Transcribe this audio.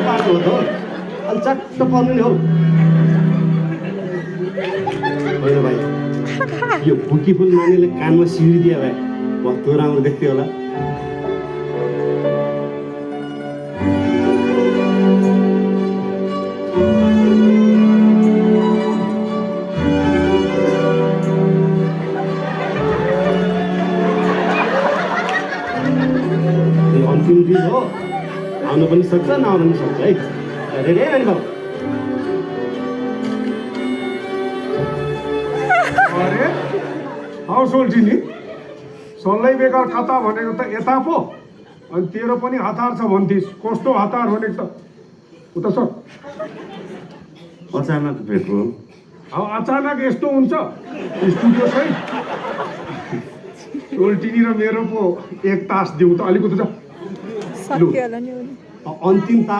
बाटो हो त अनि चट्ट पर्नु नि हो होइन भाइ यो फुकी फुल नानीले कानमा सिउरिदियो भाइ कस्तो राम्रो देख्थ्यो होला अन्तिम दिन हो आउनु पनि सक्छ नआउनु पनि सक्छ है रेडी है नानी बाबु अरे हौ सोल्टी नि सल्लाइ बेकार खाता भनेको त यता पो अनि तेरो पनि हतार छ भन्थिस् कस्तो हतार भनेको त उता सर अचानक भेटको अब अचानक यस्तो हुन्छ स्टुडियो सही सोल्टिनी र मेरो पो एक तास दिउँ त अलिकति सक्यो होला नि अन्तिम